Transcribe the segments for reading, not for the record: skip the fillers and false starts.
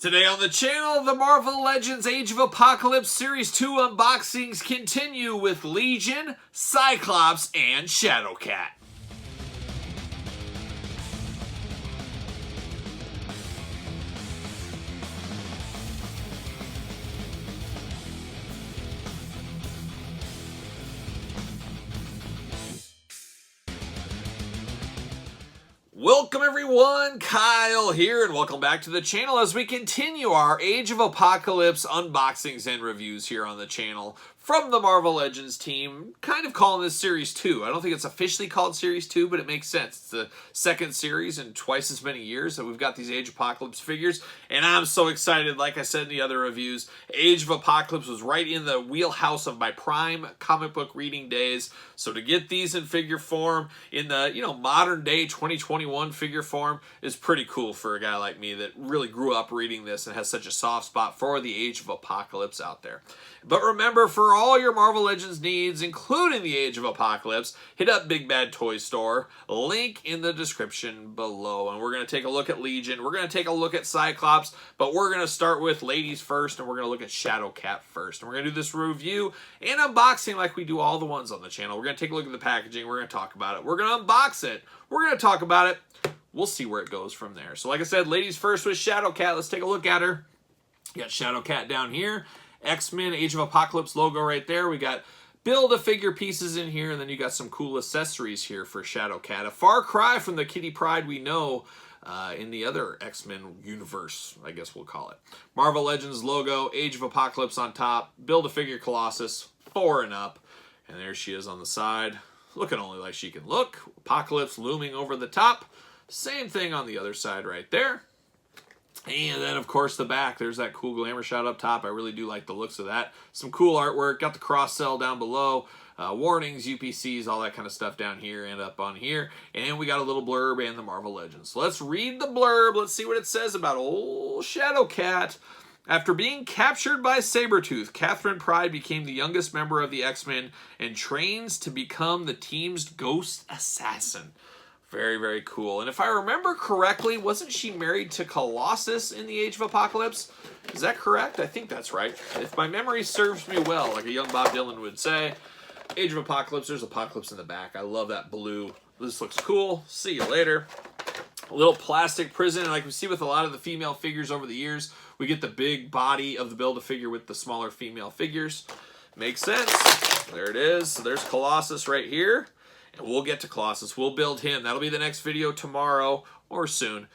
Today on the channel, the Marvel Legends Age of Apocalypse Series 2 unboxings continue with Legion, Cyclops, and Shadowcat. Welcome everyone, Kyle here, and welcome back to the channel as we continue our Age of Apocalypse unboxings and reviews here on the channel from the Marvel Legends team. Kind of calling this Series 2. I don't think it's officially called Series 2, but it makes sense. It's the second series in twice as many years that we've got these Age of Apocalypse figures, and I'm so excited. Like I said in the other reviews, Age of Apocalypse was right in the wheelhouse of my prime comic book reading days, so to get these in figure form in the, modern day 2021 figure form is pretty cool for a guy like me that really grew up reading this and has such a soft spot for the Age of Apocalypse out there. But remember, for all your Marvel Legends needs, including the Age of Apocalypse, hit up Big Bad Toy Store, link in the description below. And we're going to take a look at Legion, we're going to take a look at Cyclops, but we're going to start with ladies first, and we're going to look at Shadowcat first. And we're going to do this review and unboxing like we do all the ones on the channel. We're going to take a look at the packaging, we're going to talk about it, we're going to unbox it, we're going to talk about it, we'll see where it goes from there. So like I said, ladies first with Shadowcat. Let's take a look at her. You got Shadowcat down here. Xmen Age of Apocalypse logo right there. We got build-a-figure pieces in here, and then you got some cool accessories here for Shadowcat. A far cry from the Kitty Pryde we know in the other X-Men universe, I guess we'll call it. Marvel Legends logo, Age of Apocalypse on top, build-a-figure Colossus, 4 and up. And there she is on the side, looking only like she can look. Apocalypse looming over the top. Same thing on the other side right there. And then, of course, the back. There's that cool glamour shot up top. I really do like the looks of that. Some cool artwork. Got the cross-sell down below. Warnings, UPCs, all that kind of stuff down here and up on here. And we got a little blurb and the Marvel Legends. So let's read the blurb. Let's see what it says about old Shadowcat. After being captured by Sabretooth, Catherine Pryde became the youngest member of the X-Men and trains to become the team's ghost assassin. Very, very cool. And if I remember correctly, wasn't she married to Colossus in the Age of Apocalypse? Is that correct? I think that's right. If my memory serves me well, like a young Bob Dylan would say, Age of Apocalypse, there's Apocalypse in the back. I love that blue. This looks cool. See you later. A little plastic prison, and like we see with a lot of the female figures over the years, we get the big body of the Build-A-Figure with the smaller female figures. Makes sense. There it is. So there's Colossus right here. And we'll get to Colossus. We'll build him. That'll be the next video tomorrow or soon.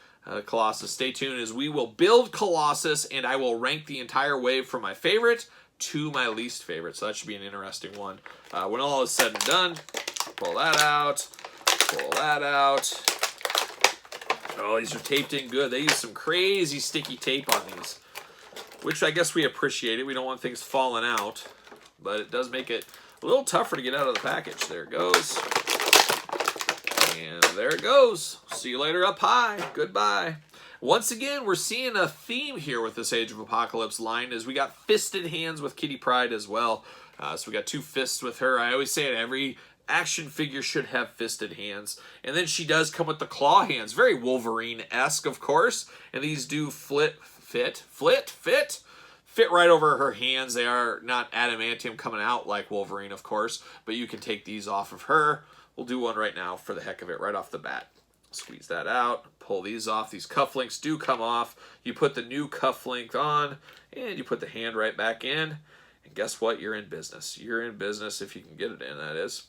Colossus, stay tuned as we will build Colossus, and I will rank the entire wave from my favorite to my least favorite. So that should be an interesting one. When all is said and done, pull that out. Pull that out. Oh, these are taped in good. They use some crazy sticky tape on these, which I guess we appreciate it. We don't want things falling out, but it does make it a little tougher to get out of the package. There it goes. And there it goes. See you later up high. Goodbye. Once again, we're seeing a theme here with this Age of Apocalypse line, as we got fisted hands with Kitty Pryde as well. So we got 2 fists with her. I always say it, every action figure should have fisted hands. And then she does come with the claw hands. Very Wolverine-esque, of course. And these do fit right over her hands. They are not adamantium coming out like Wolverine, of course, but you can take these off of her. We'll do one right now for the heck of it, right off the bat. Squeeze that out, pull these off. These cufflinks do come off. You put the new cufflink on, and you put the hand right back in, and guess what? You're in business. You're in business if you can get it in, that is.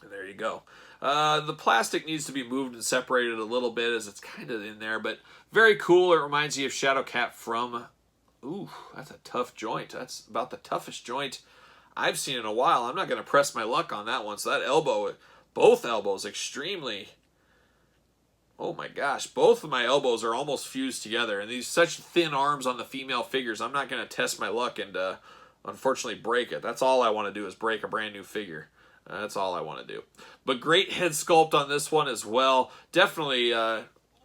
And there you go. The plastic needs to be moved and separated a little bit as it's kind of in there, but very cool. It reminds you of Shadowcat from... Ooh, that's a tough joint. That's about the toughest joint I've seen in a while. I'm not going to press my luck on that one. So that elbow, both elbows, extremely... Oh my gosh, both of my elbows are almost fused together. And these such thin arms on the female figures, I'm not going to test my luck and unfortunately break it. That's all I want to do is break a brand new figure. That's all I want to do. But great head sculpt on this one as well. Definitely...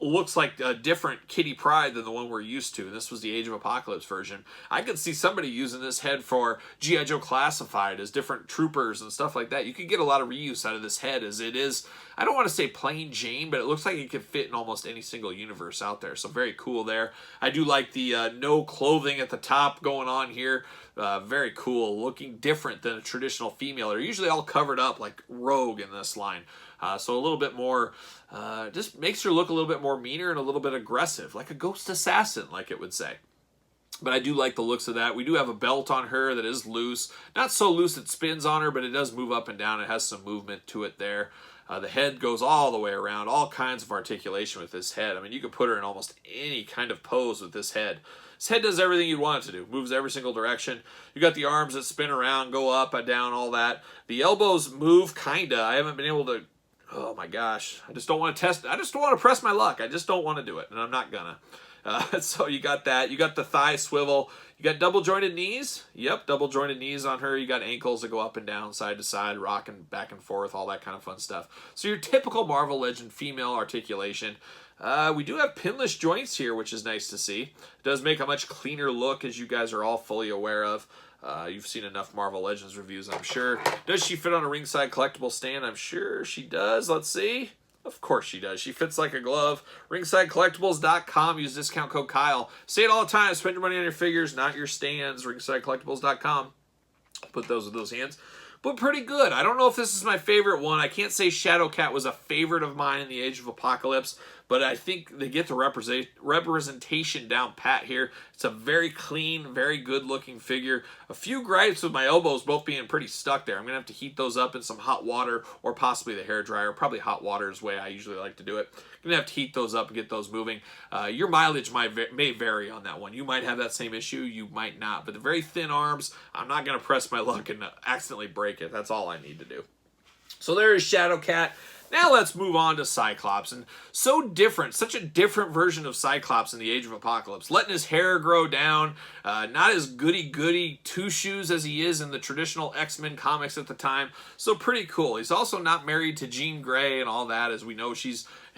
looks like a different Kitty Pryde than the one we're used to. This was the Age of Apocalypse version. I could see somebody using this head for G.I. Joe Classified as different troopers and stuff like that. You could get a lot of reuse out of this head, as it is I don't want to say plain Jane, but it looks like it could fit in almost any single universe out there. So very cool there. I do like the no clothing at the top going on here. Very cool, looking different than a traditional female. They're usually all covered up like Rogue in this line. So a little bit more, just makes her look a little bit more meaner and a little bit aggressive, like a ghost assassin, like it would say. But I do like the looks of that. We do have a belt on her that is loose. Not so loose it spins on her, but it does move up and down. It has some movement to it there. The head goes all the way around, all kinds of articulation with this head. I mean, you could put her in almost any kind of pose with this head. This head does everything you'd want it to do. Moves every single direction. You got the arms that spin around, go up and down, all that. The elbows move, kinda. I haven't been able to... Oh my gosh. I just don't want to test... I just don't want to press my luck. I just don't want to do it, and I'm not gonna. So you got that. You got the thigh swivel. You got double jointed knees. Yep, double jointed knees on her. You got ankles that go up and down, side to side, rocking back and forth, all that kind of fun stuff. So your typical Marvel Legend female articulation. We do have pinless joints here, which is nice to see. It does make a much cleaner look, as you guys are all fully aware of. You've seen enough Marvel Legends reviews, I'm sure. Does she fit on a ringside collectible stand? I'm sure she does. Let's see. Of course she does. She fits like a glove. RingsideCollectibles.com. Use discount code Kyle. Say it all the time. Spend your money on your figures, not your stands. RingsideCollectibles.com. Put those with those hands. But pretty good. I don't know if this is my favorite one. I can't say Shadowcat was a favorite of mine in the Age of Apocalypse, but I think they get the representation down pat here. It's a very clean, very good-looking figure. A few gripes with my elbows both being pretty stuck there. I'm going to have to heat those up in some hot water or possibly the hairdryer. Probably hot water is the way I usually like to do it. I'm going to have to heat those up and get those moving. Your mileage may vary on that one. You might have that same issue. You might not. But the very thin arms, I'm not going to press my luck and accidentally break it. That's all I need to do. So there is Shadowcat. Now let's move on to Cyclops. And so different, such a different version of Cyclops in the Age of Apocalypse. Letting his hair grow down, not as goody-goody two-shoes as he is in the traditional X-Men comics at the time. So pretty cool. He's also not married to Jean Grey and all that. As we know,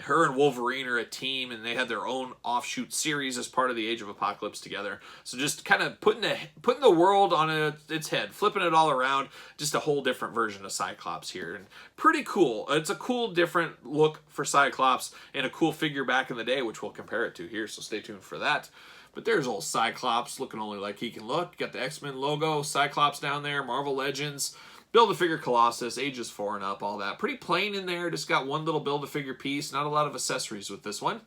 her and Wolverine are a team, and they had their own offshoot series as part of the Age of Apocalypse together. So just kind of putting the world on its head, flipping it all around, just a whole different version of Cyclops here. And pretty cool. It's a cool, different look for Cyclops, and a cool figure back in the day, which we'll compare it to here, so stay tuned for that. But there's old Cyclops, looking only like he can look. You got the X-Men logo, Cyclops down there, Marvel Legends. Build-A-Figure Colossus, ages 4 and up, all that. Pretty plain in there, just got one little Build-A-Figure piece. Not a lot of accessories with this one.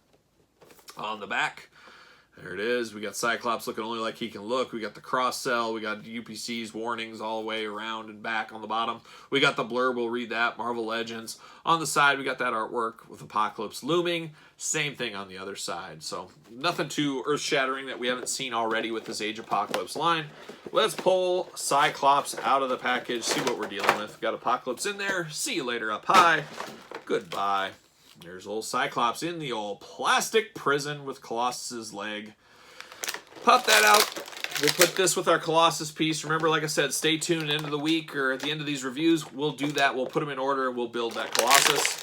On the back, there it is. We got Cyclops looking only like he can look. We got the cross-sell. We got UPC's warnings all the way around and back on the bottom. We got the blurb, we'll read that, Marvel Legends. On the side, we got that artwork with Apocalypse looming. Same thing on the other side. So nothing too earth-shattering that we haven't seen already with this Age Apocalypse line. Let's pull Cyclops out of the package, see what we're dealing with. Got Apocalypse in there. See you later up high. Goodbye. There's old Cyclops in the old plastic prison with Colossus's leg. Pop that out. We'll put this with our Colossus piece. Remember, like I said, stay tuned end of the week or at the end of these reviews. We'll do that. We'll put them in order and we'll build that Colossus.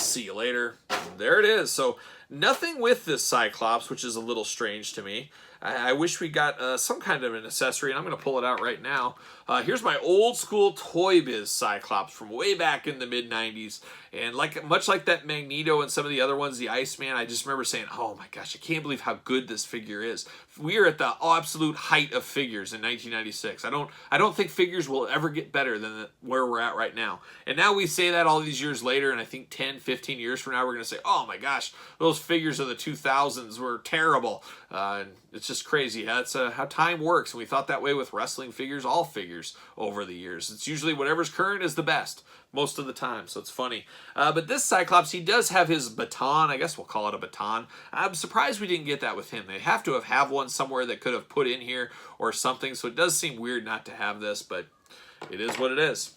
See you later. There it is. So nothing with this Cyclops, which is a little strange to me. I wish we got some kind of an accessory, and I'm going to pull it out right now. Here's my old school Toy Biz Cyclops from way back in the mid-90s. And much like that Magneto and some of the other ones, the Iceman, I just remember saying, oh my gosh, I can't believe how good this figure is. We are at the absolute height of figures in 1996. I don't think figures will ever get better than where we're at right now. And now we say that all these years later, and I think 10, 15 years from now, we're going to say, oh my gosh, those figures of the 2000s were terrible. It's just crazy. That's how time works. And we thought that way with wrestling figures, all figures over the years. It's usually whatever's current is the best most of the time, so it's funny. But this Cyclops, he does have his baton. I guess we'll call it a baton. I'm surprised we didn't get that with him. They have to have one somewhere that could have put in here or something, so it does seem weird not to have this, but it is what it is.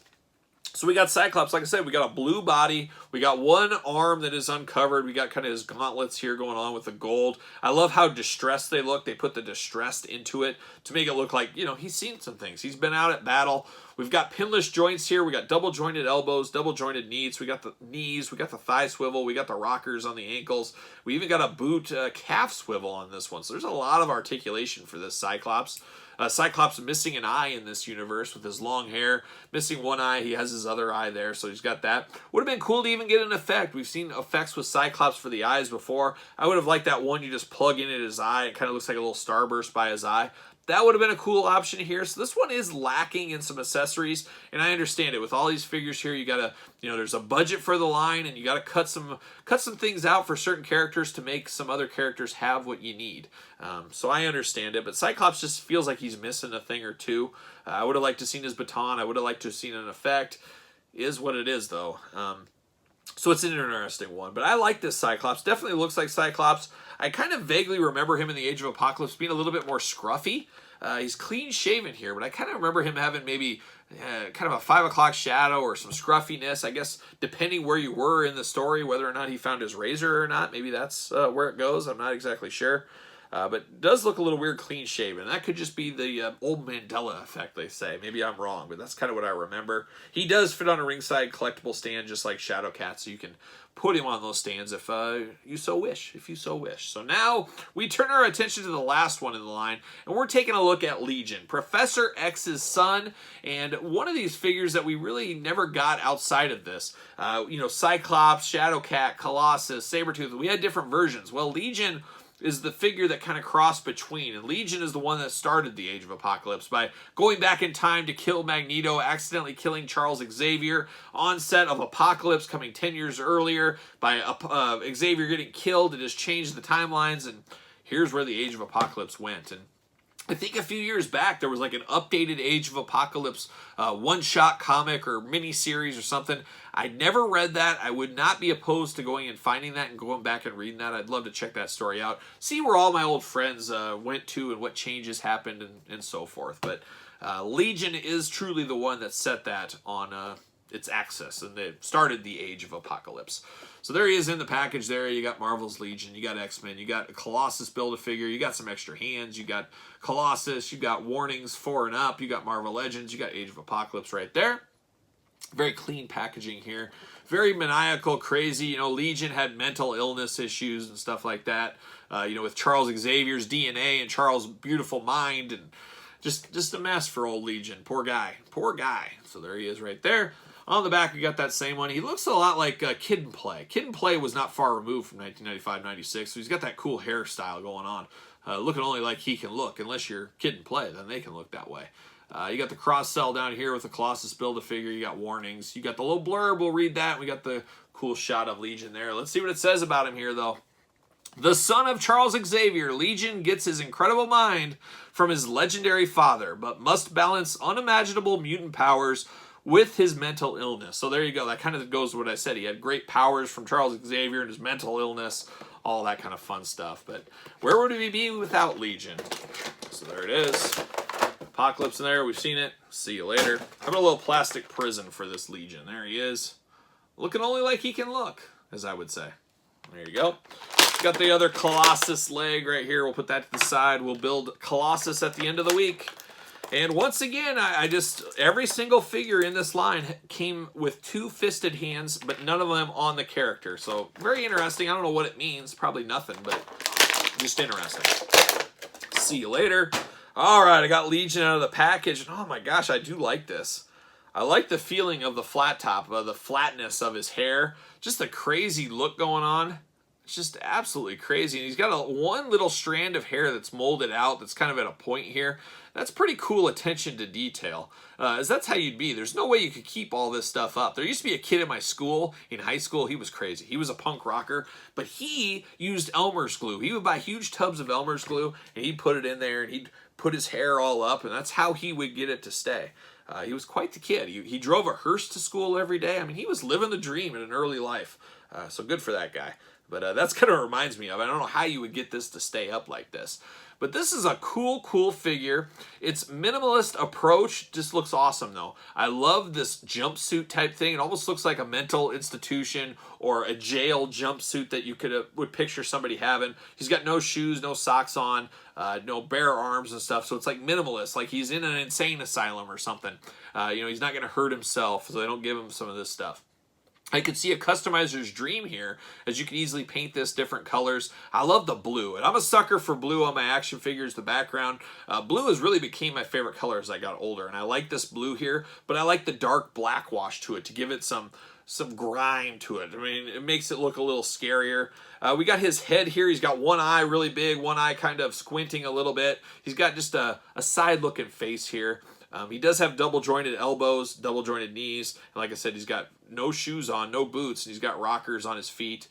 So we got Cyclops, like I said, we got a blue body. We got one arm that is uncovered. We got kind of his gauntlets here going on with the gold. I love how distressed they look. They put the distressed into it to make it look like, you know, he's seen some things. He's been out at battle. We've got pinless joints here. We got double jointed elbows, double jointed knees. We got the knees. We got the thigh swivel. We got the rockers on the ankles. We even got a boot calf swivel on this one. So there's a lot of articulation for this Cyclops. Cyclops missing an eye in this universe with his long hair. Missing one eye. He has his other eye there, so he's got that. Would have been cool to even get an effect. We've seen effects with Cyclops for the eyes before. I would have liked that one you just plug in at his eye. It kind of looks like a little starburst by his eye. That would have been a cool option here. So this one is lacking in some accessories, and I understand it. With all these figures here, you gotta, there's a budget for the line, and you gotta cut some things out for certain characters to make some other characters have what you need. So I understand it, but Cyclops just feels like he's missing a thing or two. I would have liked to have seen his baton. I would have liked to have seen an effect. Is what it is, though. So it's an interesting one. But I like this Cyclops. Definitely looks like Cyclops. I kind of vaguely remember him in the Age of Apocalypse being a little bit more scruffy. He's clean shaven here, but I kind of remember him having maybe kind of a 5 o'clock shadow or some scruffiness. I guess depending where you were in the story, whether or not he found his razor or not, maybe that's where it goes. I'm not exactly sure. But it does look a little weird clean shaven. That could just be the old Mandela effect, they say. Maybe I'm wrong, but that's kind of what I remember. He does fit on a ringside collectible stand just like Shadowcat, so you can put him on those stands if you so wish. So now we turn our attention to the last one in the line, and we're taking a look at Legion, Professor X's son, and one of these figures that we really never got outside of this. Cyclops, Shadowcat, Colossus, Sabretooth, we had different versions. Well, Legion is the figure that kind of crossed between, and Legion is the one that started the Age of Apocalypse by going back in time to kill Magneto, accidentally killing Charles Xavier, onset of Apocalypse coming 10 years earlier by Xavier getting killed. It just changed the timelines, and here's where the Age of Apocalypse went. And I think a few years back there was like an updated Age of Apocalypse one-shot comic or mini-series or something. I never read that. I would not be opposed to going and finding that and going back and reading that. I'd love to check that story out. See where all my old friends went to and what changes happened and so forth. But Legion is truly the one that set that on its axis, and it started the Age of Apocalypse. So there he is in the package there. You got Marvel's Legion, you got X-Men, you got a Colossus Build-A-Figure, you got some extra hands, you got Colossus, you got Warnings 4 and up, you got Marvel Legends, you got Age of Apocalypse right there. Very clean packaging here. Very maniacal, crazy. Legion had mental illness issues and stuff like that. With Charles Xavier's DNA and Charles' beautiful mind, and just a mess for old Legion. Poor guy. So there he is right there. On the back, we got that same one. He looks a lot like Kid and Play. Kid and Play was not far removed from 1995-96, so he's got that cool hairstyle going on. Looking only like he can look. Unless you're Kid and Play, then they can look that way. You got the cross-sell down here with the Colossus Build-A-Figure. You got Warnings. You got the little blurb. We'll read that. We got the cool shot of Legion there. Let's see what it says about him here, though. The son of Charles Xavier, Legion gets his incredible mind from his legendary father, but must balance unimaginable mutant powers with his mental illness. So there you go. That kind of goes to what I said. He had great powers from Charles Xavier and his mental illness, all that kind of fun stuff. But where would we be without Legion? So there it is. Apocalypse in there. We've seen it. See you later. How about a little plastic prison for this Legion? There he is. Looking only like he can look, as I would say. There you go. Got the other Colossus leg right here. We'll put that to the side. We'll build Colossus at the end of the week. And once again, every single figure in this line came with 2 fisted hands, but none of them on the character. So very interesting. I don't know what it means. Probably nothing, but just interesting. See you later. All right, I got Legion out of the package. And oh my gosh, I do like this. I like the feeling of the flat top, the flatness of his hair. Just the crazy look going on. It's just absolutely crazy. And he's got one little strand of hair that's molded out that's kind of at a point here. That's pretty cool attention to detail, as that's how you'd be. There's no way you could keep all this stuff up. There used to be a kid in my school, in high school, he was crazy. He was a punk rocker, but he used Elmer's glue. He would buy huge tubs of Elmer's glue, and he'd put it in there, and he'd put his hair all up, and that's how he would get it to stay. He was quite the kid. He drove a hearse to school every day. I mean, he was living the dream in an early life. So good for that guy. But that's kind of reminds me of, I don't know how you would get this to stay up like this. But this is a cool figure. It's minimalist approach. Just looks awesome, though. I love this jumpsuit type thing. It almost looks like a mental institution or a jail jumpsuit that you would picture somebody having. He's got no shoes, no socks on, no bare arms and stuff. So it's like minimalist, like he's in an insane asylum or something. He's not going to hurt himself, so they don't give him some of this stuff. I could see a customizer's dream here, as you can easily paint this different colors. I love the blue, and I'm a sucker for blue on my action figures, the background. Blue has really became my favorite color as I got older, and I like this blue here, but I like the dark black wash to it to give it some grime to it. I mean, it makes it look a little scarier. We got his head here. He's got one eye really big, one eye kind of squinting a little bit. He's got just a side-looking face here. He does have double-jointed elbows, double-jointed knees. And like I said, he's got no shoes on, no boots, and he's got rockers on his feet.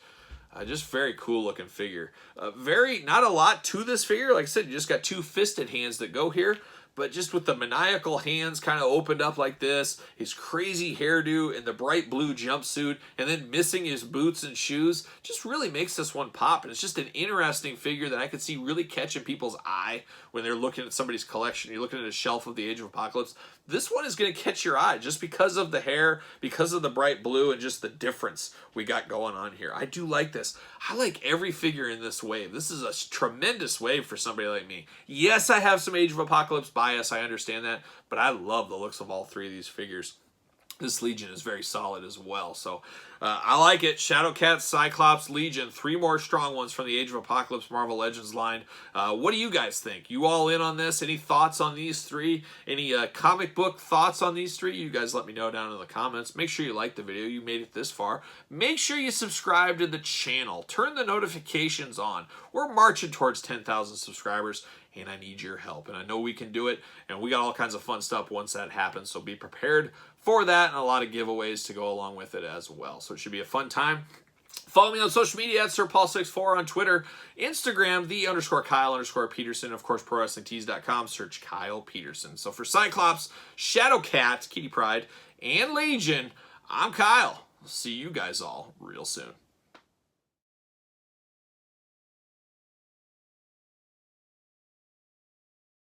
Just very cool-looking figure. Not a lot to this figure. Like I said, you just got two fisted hands that go here. But just with the maniacal hands kind of opened up like this, his crazy hairdo and the bright blue jumpsuit, and then missing his boots and shoes, just really makes this one pop. And it's just an interesting figure that I could see really catching people's eye when they're looking at somebody's collection. You're looking at a shelf of the Age of Apocalypse. This one is going to catch your eye just because of the hair, because of the bright blue, and just the difference we got going on here. I do like this. I like every figure in this wave. This is a tremendous wave for somebody like me. Yes, I have some Age of Apocalypse bias, I understand that, but I love the looks of all three of these figures. This Legion is very solid as well, so I like it. Shadowcat, Cyclops, Legion, three more strong ones from the Age of Apocalypse Marvel Legends line. What do you guys think? You all in on this? Any thoughts on these three? Any comic book thoughts on these three? You guys let me know down in the comments. Make sure you like the video. You made it this far. Make sure you subscribe to the channel. Turn the notifications on. We're marching towards 10,000 subscribers, and I need your help. And I know we can do it, and we got all kinds of fun stuff once that happens, so be prepared for that, and a lot of giveaways to go along with it as well. So it should be a fun time. Follow me on social media at SirPaul64 on Twitter, Instagram, _Kyle_Peterson, of course, ProWrestlingTees.com. Search Kyle Peterson. So for Cyclops, Shadowcat, Kitty Pryde, and Legion, I'm Kyle. See you guys all real soon.